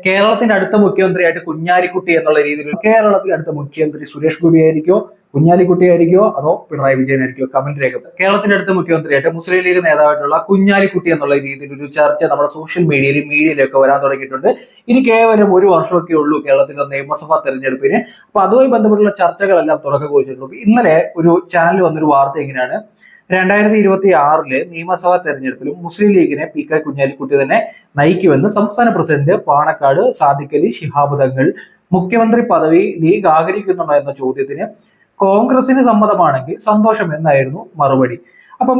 കേരളത്തിന്റെ അടുത്ത മുഖ്യമന്ത്രിയായിട്ട് കുഞ്ഞാലിക്കുട്ടി എന്നുള്ള രീതിയിൽ കേരളത്തിലെ അടുത്ത മുഖ്യമന്ത്രി സുരേഷ് ഗോപി ആയിരിക്കോ, കുഞ്ഞാലിക്കുട്ടി ആയിരിക്കോ, അതോ പിണറായി വിജയൻ ആയിരിക്കോ? കമന്റ് രേഖ. കേരളത്തിന്റെ അടുത്ത മുഖ്യമന്ത്രിയായിട്ട് മുസ്ലിം ലീഗ് നേതാവായിട്ടുള്ള കുഞ്ഞാലിക്കുട്ടി എന്നുള്ള രീതിയിൽ ഒരു ചർച്ച നമ്മുടെ സോഷ്യൽ മീഡിയയിലൊക്കെ വരാൻ തുടങ്ങിയിട്ടുണ്ട്. ഇനി കേവലം ഒരു വർഷമൊക്കെ ഉള്ളൂ കേരളത്തിന്റെ നിയമസഭാ തെരഞ്ഞെടുപ്പിന്. അപ്പൊ അതുമായി ബന്ധപ്പെട്ടുള്ള ചർച്ചകളെല്ലാം തുടക്കം കുറിച്ചിട്ടുണ്ട്. ഇന്നലെ ഒരു ചാനൽ വന്നൊരു വാർത്ത എങ്ങനെയാണ്, 2026 നിയമസഭാ തെരഞ്ഞെടുപ്പിലും മുസ്ലിം ലീഗിനെ P.K. കുഞ്ഞാലിക്കുട്ടി തന്നെ നയിക്കുമെന്ന് സംസ്ഥാന പ്രസിഡന്റ് പാണക്കാട് സാദിഖ് അലി ശിഹാബ് തങ്ങൾ. മുഖ്യമന്ത്രി പദവി ലീഗ് ആഗ്രഹിക്കുന്നുണ്ടോ എന്ന ചോദ്യത്തിന് കോൺഗ്രസിന് സമ്മതമാണെങ്കിൽ സന്തോഷം എന്നായിരുന്നു മറുപടി. അപ്പം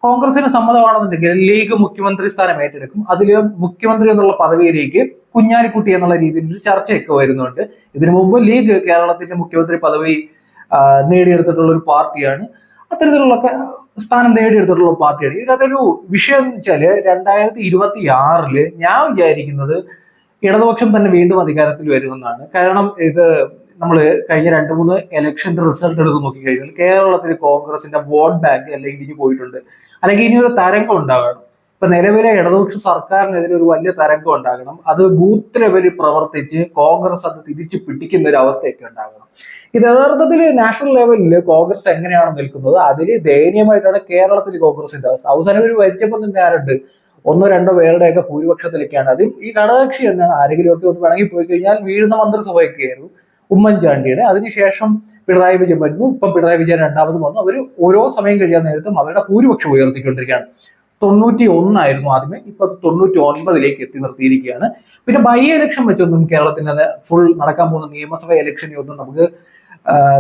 കോൺഗ്രസിന് സമ്മതമാണെന്നുണ്ടെങ്കിൽ ലീഗ് മുഖ്യമന്ത്രി സ്ഥാനം ഏറ്റെടുക്കും. അതില് മുഖ്യമന്ത്രി എന്നുള്ള പദവിയിലേക്ക് കുഞ്ഞാലിക്കുട്ടി എന്നുള്ള രീതിയിൽ ഒരു ചർച്ചയൊക്കെ വരുന്നുണ്ട്. ഇതിനു മുമ്പ് ലീഗ് കേരളത്തിന്റെ മുഖ്യമന്ത്രി പദവി നേടിയെടുത്തിട്ടുള്ള ഒരു പാർട്ടിയാണ്. അത്തരത്തിലുള്ള സ്ഥാനം നേടിയെടുത്തിട്ടുള്ള പാർട്ടിയാണ്. ഇതിനകത്തൊരു വിഷയം എന്ന് വെച്ചാല് 2026 ഞാൻ വിചാരിക്കുന്നത് ഇടതുപക്ഷം തന്നെ വീണ്ടും അധികാരത്തിൽ വരുമെന്നാണ്. കാരണം ഇത് നമ്മൾ കഴിഞ്ഞ 2-3 ഇലക്ഷന്റെ റിസൾട്ട് എടുത്ത് നോക്കിക്കഴിഞ്ഞാൽ കേരളത്തിൽ കോൺഗ്രസിന്റെ വോട്ട് ബാങ്ക് എല്ലാം ഇടിഞ്ഞു പോയിട്ടുണ്ട്. അല്ലെങ്കിൽ ഇനി ഒരു തരംഗം ഉണ്ടാകണം. ഇപ്പൊ നിലവിലെ ഇടതുപക്ഷ സർക്കാരിനെതിരെ ഒരു വലിയ തരംഗം ഉണ്ടാകണം. അത് ബൂത്ത് ലെവലിൽ പ്രവർത്തിച്ച് കോൺഗ്രസ് അത് തിരിച്ചു പിടിക്കുന്ന ഒരു അവസ്ഥയൊക്കെ ഉണ്ടാകണം. ഇത് യഥാർത്ഥത്തിൽ നാഷണൽ ലെവലിൽ കോൺഗ്രസ് എങ്ങനെയാണ് നിൽക്കുന്നത്, അതിൽ ദയനീയമായിട്ടാണ് കേരളത്തിൽ കോൺഗ്രസിന്റെ അവസ്ഥ. അവസാനം ഒരു ഭരിച്ചപ്പോൾ തന്നെ ആരുണ്ട്, 1-2 പേരുടെയൊക്കെ ഭൂരിപക്ഷത്തിലേക്കാണ്. അതിൽ ഈ ഘടകകക്ഷി തന്നെയാണ്. ആരെങ്കിലുമൊക്കെ ഒന്ന് പിണങ്ങി പോയി കഴിഞ്ഞാൽ വീഴുന്ന മന്ത്രിസഭയൊക്കെയായിരുന്നു ഉമ്മൻചാണ്ടിയുടെ. അതിനുശേഷം പിണറായി വിജയൻ വരുന്നു. ഇപ്പം പിണറായി വിജയൻ രണ്ടാമതും വന്നു. അവർ ഓരോ സമയം കഴിയാൻ നേരത്തും അവരുടെ ഭൂരിപക്ഷം ഉയർത്തിക്കൊണ്ടിരിക്കുകയാണ്. 91 ആയിരുന്നു ആദ്യമേ, ഇപ്പൊ 99 എത്തി നിർത്തിയിരിക്കുകയാണ്. പിന്നെ ബൈ ഇലക്ഷൻ വെച്ചൊന്നും കേരളത്തിന് ഫുൾ നടക്കാൻ പോകുന്ന നിയമസഭ ഇലക്ഷനെ ഒന്നും നമുക്ക്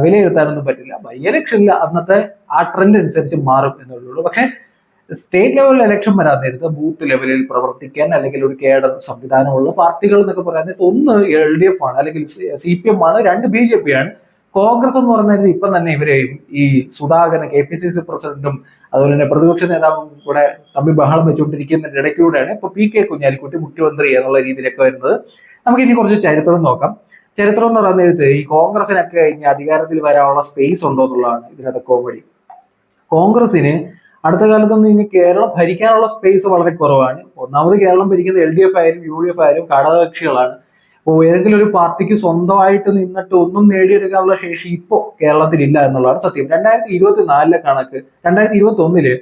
വിലയിരുത്താനൊന്നും പറ്റില്ല. ബൈ ഇലക്ഷനിൽ അന്നത്തെ ആ ട്രെൻഡ് അനുസരിച്ച് മാറും എന്നുള്ളൂ. പക്ഷെ സ്റ്റേറ്റ് ലെവലിൽ ഇലക്ഷൻ വരാൻ നേരത്ത് ബൂത്ത് ലെവലിൽ പ്രവർത്തിക്കാൻ അല്ലെങ്കിൽ ഒരു കേഡർ സംവിധാനമുള്ള പാർട്ടികൾ എന്നൊക്കെ പറയാൻ നേരത്ത് ഒന്ന് LDF ആണ്, അല്ലെങ്കിൽ CPM ആണ്, 2 BJP ആണ്. കോൺഗ്രസ് എന്ന് പറഞ്ഞാൽ ഇപ്പം തന്നെ ഇവരെയും ഈ സുധാകരൻ KPCC പ്രസിഡന്റും അതുപോലെ തന്നെ പ്രതിപക്ഷ നേതാവും കൂടെ തമ്മിൽ ബഹളം വെച്ചുകൊണ്ടിരിക്കുന്നതിന്റെ ഇടയ്ക്കൂടെയാണ് ഇപ്പൊ P.K. കുഞ്ഞാലിക്കുട്ടി മുഖ്യമന്ത്രി എന്നുള്ള രീതിയിലൊക്കെ വരുന്നത്. നമുക്ക് ഇനി കുറച്ച് ചരിത്രം നോക്കാം. ചരിത്രം എന്ന് പറയുന്ന നേരത്ത് ഈ കോൺഗ്രസിനൊക്കെ ഇനി അധികാരത്തിൽ വരാനുള്ള സ്പേസ് ഉണ്ടോ എന്നുള്ളതാണ് ഇതിനകത്ത് കോമഡി. കോൺഗ്രസിന് അടുത്ത കാലത്തൊന്നും ഇനി കേരളം ഭരിക്കാനുള്ള സ്പേസ് വളരെ കുറവാണ്. ഒന്നാമത് കേരളം ഭരിക്കുന്ന LDF ആയാലും UDF ആയാലും ഘടകകക്ഷികളാണ്. അപ്പോൾ ഏതെങ്കിലും ഒരു പാർട്ടിക്ക് സ്വന്തമായിട്ട് നിന്നിട്ട് ഒന്നും നേടിയെടുക്കാനുള്ള ശേഷി ഇപ്പോൾ കേരളത്തിലില്ല എന്നുള്ളതാണ് സത്യം. 2024 കണക്ക്, 2021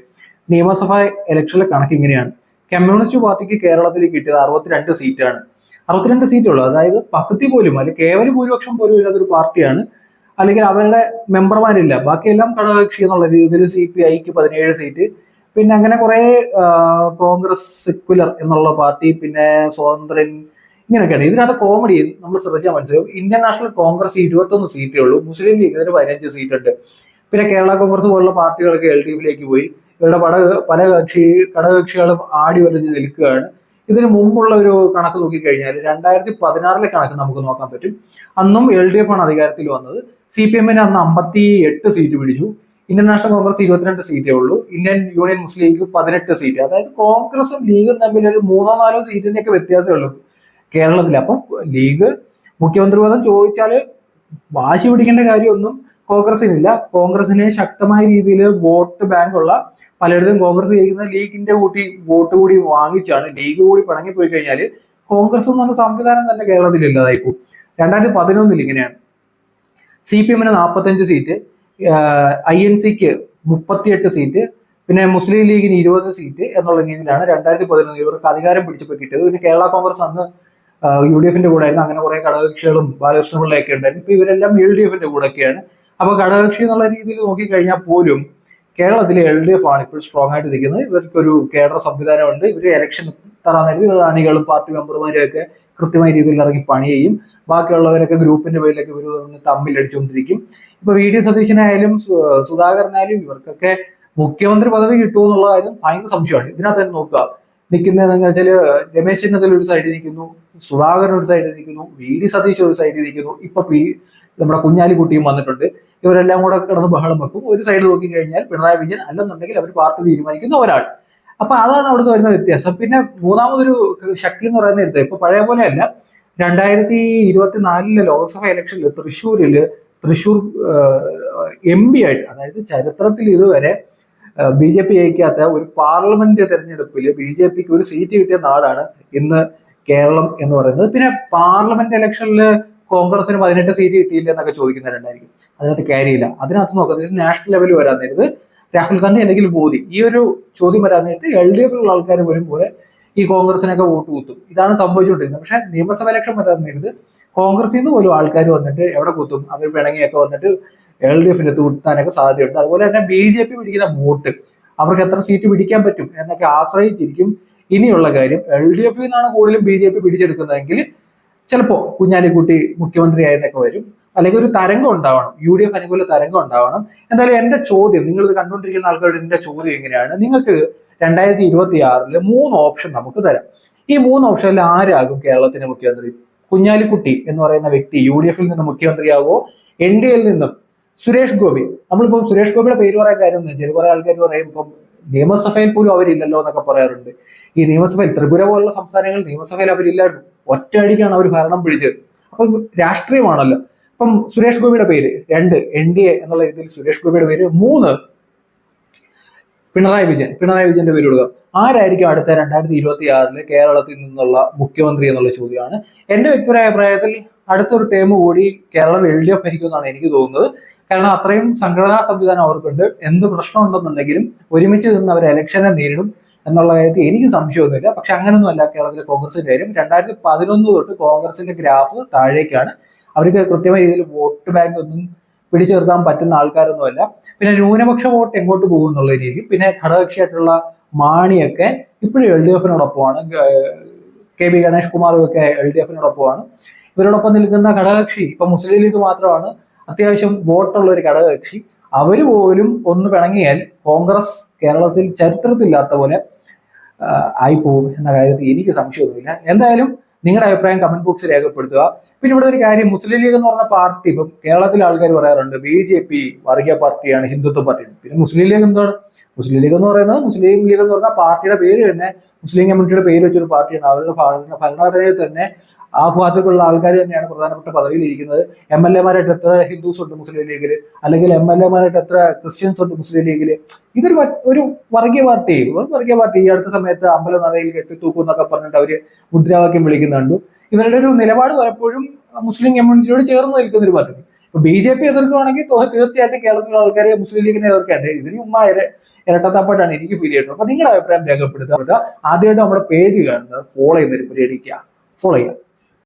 നിയമസഭാ ഇലക്ഷനിലെ കണക്ക് ഇങ്ങനെയാണ്. കമ്മ്യൂണിസ്റ്റ് പാർട്ടിക്ക് കേരളത്തിൽ കിട്ടിയത് 62 സീറ്റാണ്. 62 സീറ്റുള്ളൂ. അതായത് പകുതി പോലും അല്ലെങ്കിൽ കേവല ഭൂരിപക്ഷം പോലും ഇല്ലാത്തൊരു പാർട്ടിയാണ്. അല്ലെങ്കിൽ അവരുടെ മെമ്പർമാരില്ല, ബാക്കിയെല്ലാം ഘടകകക്ഷി എന്നുള്ള രീതിയിൽ. CPIക്ക് 17 സീറ്റ്, പിന്നെ അങ്ങനെ കുറെ കോൺഗ്രസ് സെക്യുലർ എന്നുള്ള പാർട്ടി, പിന്നെ സ്വതന്ത്രൻ, ഇങ്ങനെയൊക്കെയാണ്. ഇതിനകത്ത് കോമഡി നമ്മൾ ശ്രദ്ധിച്ചാൽ മനസ്സിലാവും. ഇന്ത്യൻ നാഷണൽ കോൺഗ്രസ് 21 സീറ്റേ ഉള്ളൂ. മുസ്ലിം ലീഗിന് 15 സീറ്റ് ഉണ്ട്. പിന്നെ കേരള കോൺഗ്രസ് പോലുള്ള പാർട്ടികളൊക്കെ LDFിലേക്ക് പോയി. ഇവരുടെ പല ഘടകകക്ഷികളും ആടി വരഞ്ഞ് നിൽക്കുകയാണ്. ഇതിന് മുമ്പുള്ള ഒരു കണക്ക് നോക്കിക്കഴിഞ്ഞാൽ 2016 കണക്ക് നമുക്ക് നോക്കാൻ പറ്റും. അന്നും LDF ആണ് അധികാരത്തിൽ വന്നത്. CPMന് അന്ന് 58 സീറ്റ് പിടിച്ചു. ഇന്ത്യൻ നാഷണൽ കോൺഗ്രസ് 22 സീറ്റേ ഉള്ളൂ. ഇന്ത്യൻ യൂണിയൻ മുസ്ലിം ലീഗ് 18 സീറ്റ്. അതായത് കോൺഗ്രസും ലീഗും തമ്മിൽ ഒരു 3-4 സീറ്റിന്റെ ഒക്കെ വ്യത്യാസമേ ഉള്ളൂ കേരളത്തിൽ. അപ്പം ലീഗ് മുഖ്യമന്ത്രി പദം ചോദിച്ചാൽ വാശി പിടിക്കേണ്ട കാര്യമൊന്നും കോൺഗ്രസിനില്ല. കോൺഗ്രസിനെ ശക്തമായ രീതിയിൽ വോട്ട് ബാങ്ക് ഉള്ള പലയിടത്തും കോൺഗ്രസ് ജയിക്കുന്ന ലീഗിന്റെ വോട്ട് കൂടി വാങ്ങിച്ചാണ്. ലീഗ് കൂടി പിണങ്ങിപ്പോയി കഴിഞ്ഞാൽ കോൺഗ്രസ് എന്ന് പറഞ്ഞ സംവിധാനം തന്നെ കേരളത്തിൽ ഇല്ലാതായിപ്പോ. 2011 ഇങ്ങനെയാണ്. CPMന് 45 സീറ്റ്, INCക്ക് 38 സീറ്റ്, പിന്നെ മുസ്ലിം ലീഗിന് 20 സീറ്റ് എന്നുള്ള രീതിയിലാണ് 2011 ഇവർക്ക് അധികാരം പിടിച്ചപ്പോൾ കിട്ടിയത്. പിന്നെ കേരള കോൺഗ്രസ് അന്ന് UDFന്റെ കൂടെ ആയിരുന്നു. അങ്ങനെ കുറെ ഘടകകക്ഷികളും ബാലകൃഷ്ണ പിള്ളയൊക്കെ ഉണ്ടായിരുന്നു. ഇപ്പൊ ഇവരെല്ലാം LDFന്റെ കൂടെയൊക്കെയാണ്. അപ്പൊ ഘടകകക്ഷി എന്നുള്ള രീതിയിൽ നോക്കിക്കഴിഞ്ഞാൽ പോലും കേരളത്തിലെ LDF ആണ് ഇപ്പോൾ സ്ട്രോങ് ആയിട്ട് നിൽക്കുന്നത്. ഇവർക്കൊരു കേഡർ സംവിധാനമുണ്ട്. ഇവര് ഇലക്ഷൻ തരാൻ നേരത്തെ റാണികളും പാർട്ടി മെമ്പർമാരും ഒക്കെ കൃത്യമായ രീതിയിൽ ഇറങ്ങി പണി ചെയ്യും. ബാക്കിയുള്ളവരൊക്കെ ഗ്രൂപ്പിന്റെ പേരിലൊക്കെ ഇവർ തമ്മിലടിച്ചുകൊണ്ടിരിക്കും. ഇപ്പൊ VD സതീശനായാലും സുധാകരനായാലും ഇവർക്കൊക്കെ മുഖ്യമന്ത്രി പദവി കിട്ടുമെന്നുള്ള കാര്യം ഭയങ്കര സംശയമാണ്. ഇതിനകത്ത് തന്നെ നോക്കുക, നിൽക്കുന്നതെന്ന് വെച്ചാല് രമേശ് ചെന്നിത്തല ഒരു സൈഡിൽ നിൽക്കുന്നു, സുധാകരൻ ഒരു സൈഡിൽ നിൽക്കുന്നു, VD സതീശൻ ഒരു സൈഡിൽ നിൽക്കുന്നു, ഇപ്പൊ നമ്മുടെ കുഞ്ഞാലിക്കുട്ടിയും വന്നിട്ടുണ്ട്. ഇവരെല്ലാം കൂടെ കിടന്ന് ബഹളം വെക്കും. ഒരു സൈഡ് നോക്കിക്കഴിഞ്ഞാൽ പിണറായി വിജയൻ, അല്ലെന്നുണ്ടെങ്കിൽ അവർ പാർട്ടി തീരുമാനിക്കുന്ന ഒരാൾ. അപ്പൊ അതാണ് അവിടുത്തെ വരുന്ന വ്യത്യാസം. പിന്നെ മൂന്നാമതൊരു ശക്തി എന്ന് പറയുന്ന നേരത്തെ ഇപ്പൊ പഴയ പോലെ അല്ല. 2024 ലോക്സഭ ഇലക്ഷനിൽ തൃശ്ശൂർ MP ആയിട്ട്, അതായത് ചരിത്രത്തിൽ ഇതുവരെ BJP ജയിക്കാത്ത ഒരു പാർലമെന്റ് തെരഞ്ഞെടുപ്പിൽ BJPക്ക് ഒരു സീറ്റ് കിട്ടിയ നാടാണ് ഇന്ന് കേരളം എന്ന് പറയുന്നത്. പിന്നെ പാർലമെന്റ് ഇലക്ഷനിൽ കോൺഗ്രസിന് 18 സീറ്റ് കിട്ടിയില്ല എന്നൊക്കെ ചോദിക്കുന്നവരുണ്ടായിരിക്കും. അതിനകത്ത് കാര്യമില്ല. അതിനകത്ത് നോക്കുന്നത് നാഷണൽ ലെവൽ വരാൻ നേരത്ത് രാഹുൽ ഗാന്ധി അല്ലെങ്കിൽ മോദി ഈ ഒരു ചോദ്യം വരാൻ നേരത്ത് LDF ആൾക്കാർ വരും പോലെ ഈ കോൺഗ്രസിനൊക്കെ വോട്ട് കുത്തും. ഇതാണ് സംഭവിച്ചുകൊണ്ടിരിക്കുന്നത്. പക്ഷെ നിയമസഭ ഇലക്ഷൻ വരാൻ നേരത്ത് കോൺഗ്രസിൽ നിന്ന് പോലും ആൾക്കാർ വന്നിട്ട് എവിടെ കുത്തും, അവർ പിണങ്ങിയൊക്കെ വന്നിട്ട് LDF കുത്താനൊക്കെ സാധ്യതയുണ്ട്. അതുപോലെ തന്നെ BJP പിടിക്കുന്ന വോട്ട് അവർക്ക് എത്ര സീറ്റ് പിടിക്കാൻ പറ്റും എന്നൊക്കെ ആശ്രയിച്ചിരിക്കും ഇനിയുള്ള കാര്യം. LDF നിന്നാണ് കൂടുതലും BJP പിടിച്ചെടുക്കുന്നതെങ്കിൽ ചിലപ്പോ കുഞ്ഞാലിക്കുട്ടി മുഖ്യമന്ത്രി ആയെന്നൊക്കെ വരും, അല്ലെങ്കിൽ ഒരു തരംഗം ഉണ്ടാവണം, UDF അനുകൂല തരംഗം ഉണ്ടാവണം. എന്തായാലും എന്റെ ചോദ്യം, നിങ്ങൾ ഇത് കണ്ടുകൊണ്ടിരിക്കുന്ന ആൾക്കാരുടെ എന്റെ ചോദ്യം എങ്ങനെയാണ്, നിങ്ങൾക്ക് 2026 3 ഓപ്ഷൻ നമുക്ക് തരാം. ഈ 3 ഓപ്ഷനിൽ ആരാകും കേരളത്തിന്റെ മുഖ്യമന്ത്രി? കുഞ്ഞാലിക്കുട്ടി എന്ന് പറയുന്ന വ്യക്തി UDF നിന്ന് മുഖ്യമന്ത്രിയാവോ, NDA നിന്നും സുരേഷ് ഗോപി? നമ്മളിപ്പം സുരേഷ് ഗോപിയുടെ പേര് പറയാൻ കാര്യം എന്ന് വെച്ചാൽ കുറെ ആൾക്കാർ പറയും ഇപ്പം നിയമസഭയിൽ പോലും അവരില്ലല്ലോ എന്നൊക്കെ പറയാറുണ്ട്. ഈ നിയമസഭയിൽ ത്രിപുര പോലുള്ള സംസ്ഥാനങ്ങളിൽ നിയമസഭയിൽ അവരില്ലായിരുന്നു. ഒറ്റയടിക്കാണ് അവർ ഭരണം പിടിച്ചത്. അപ്പം രാഷ്ട്രീയമാണല്ലോ. അപ്പം സുരേഷ് ഗോപിയുടെ പേര് 2 NDA എന്നുള്ള രീതിയിൽ സുരേഷ് ഗോപിയുടെ പേര്, 3 പിണറായി വിജയന്റെ പേര് കൊടുക്കുക. ആരായിരിക്കും അടുത്ത 2026 കേരളത്തിൽ നിന്നുള്ള മുഖ്യമന്ത്രി എന്നുള്ള ചോദ്യമാണ്. എന്റെ വ്യക്തിപരമായ അഭിപ്രായത്തിൽ അടുത്തൊരു ടേം കൂടി കേരളം LDF ഭരിക്കുമെന്നാണ് എനിക്ക് തോന്നുന്നത്. കാരണം അത്രയും സംഘടനാ സംവിധാനം അവർക്കുണ്ട്. എന്ത് പ്രശ്നം ഉണ്ടെന്നുണ്ടെങ്കിലും ഒരുമിച്ച് നിന്ന് അവർ ഇലക്ഷനെ നേരിടും എന്നുള്ള കാര്യത്തിൽ എനിക്ക് സംശയമൊന്നുമില്ല. പക്ഷെ അങ്ങനൊന്നുമല്ല കേരളത്തിലെ കോൺഗ്രസിന്റെ കാര്യം. 2011 തൊട്ട് കോൺഗ്രസിന്റെ ഗ്രാഫ് താഴേക്കാണ്. അവർക്ക് കൃത്യമായ രീതിയിൽ വോട്ട് ബാങ്ക് ഒന്നും പിടിച്ചു നിർത്താൻ പറ്റുന്ന ആൾക്കാരൊന്നുമല്ല. പിന്നെ ന്യൂനപക്ഷ വോട്ട് എങ്ങോട്ട് പോകും എന്നുള്ള രീതിക്കും. പിന്നെ ഘടകകക്ഷിയായിട്ടുള്ള മാണിയൊക്കെ ഇപ്പോഴും LDF-നോടൊപ്പമാണ്. KB ഗണേഷ് കുമാറും ഒക്കെ LDF-നോടൊപ്പമാണ്. ഇവരോടൊപ്പം നിൽക്കുന്ന ഘടകകക്ഷി ഇപ്പൊ മുസ്ലിം ലീഗ് മാത്രമാണ് അത്യാവശ്യം വോട്ടുള്ള ഒരു ഘടകകക്ഷി. അവര് പോലും ഒന്ന് പിണങ്ങിയാൽ കോൺഗ്രസ് കേരളത്തിൽ ചരിത്രത്തിലില്ലാത്ത പോലെ ആയിപ്പോകും എന്ന കാര്യത്തിൽ എനിക്ക് സംശയമൊന്നുമില്ല. എന്തായാലും നിങ്ങളുടെ അഭിപ്രായം കമന്റ് ബോക്സിൽ രേഖപ്പെടുത്തുക. പിന്നെ ഇവിടെ ഒരു കാര്യം, മുസ്ലിം ലീഗ് എന്ന് പറഞ്ഞ പാർട്ടി ഇപ്പം കേരളത്തിലെ ആൾക്കാർ പറയാറുണ്ട് BJP വർഗീയ പാർട്ടിയാണ്, ഹിന്ദുത്വ പാർട്ടിയാണ്. പിന്നെ മുസ്ലിം ലീഗ് എന്താണ്? മുസ്ലിം ലീഗ് എന്ന് പറയുന്നത്, മുസ്ലിം ലീഗ് എന്ന് പറഞ്ഞ പാർട്ടിയുടെ പേര് തന്നെ മുസ്ലിം കമ്മ്യൂണിറ്റിയുടെ പേര് വെച്ചൊരു പാർട്ടിയാണ്. അവരുടെ ഭരണഘടനയിൽ തന്നെ ആ ഭാഗത്തുള്ള ആൾക്കാർ തന്നെയാണ് പ്രധാനപ്പെട്ട പദവിയിൽ ഇരിക്കുന്നത്. MLA-മാരായിട്ട് എത്ര ഹിന്ദുസ് ഉണ്ട് മുസ്ലിം ലീഗിൽ, അല്ലെങ്കിൽ MLA-മാരായിട്ട് എത്ര ക്രിസ്ത്യൻസ് ഉണ്ട് മുസ്ലിം ലീഗിൽ? ഇതൊരു ഒരു വർഗീയ പാർട്ടി. ഈ അടുത്ത സമയത്ത് അമ്പലനടയിൽ കെട്ടിത്തൂക്കും എന്നൊക്കെ പറഞ്ഞിട്ട് അവര് മുദ്രാവാക്യം വിളിക്കുന്നുണ്ട്. ഇവരുടെ ഒരു നിലപാട് പലപ്പോഴും മുസ്ലിം കമ്മ്യൂണിറ്റിയോട് ചേർന്ന് നിൽക്കുന്ന ഒരു പാർട്ടി. ഇപ്പൊ BJP എതിർക്കുകയാണെങ്കിൽ തീർച്ചയായിട്ടും കേരളത്തിലുള്ള ആൾക്കാരെ മുസ്ലിം ലീഗിനെ എതിർക്കേണ്ടത്. ഇതിന് ഉമ്മ ഇരട്ടത്താപ്പായിട്ടാണ് എനിക്ക് ഫീൽ ചെയ്തിട്ടുള്ളത്. അപ്പൊ നിങ്ങളുടെ അഭിപ്രായം രേഖപ്പെടുത്തുക. ആദ്യമായിട്ട് നമ്മുടെ പേജ് കാണുന്നത് ഫോളോ ചെയ്യുന്നൊരു പരിഗണിക്കുക, ഫോളോ ചെയ്യുക.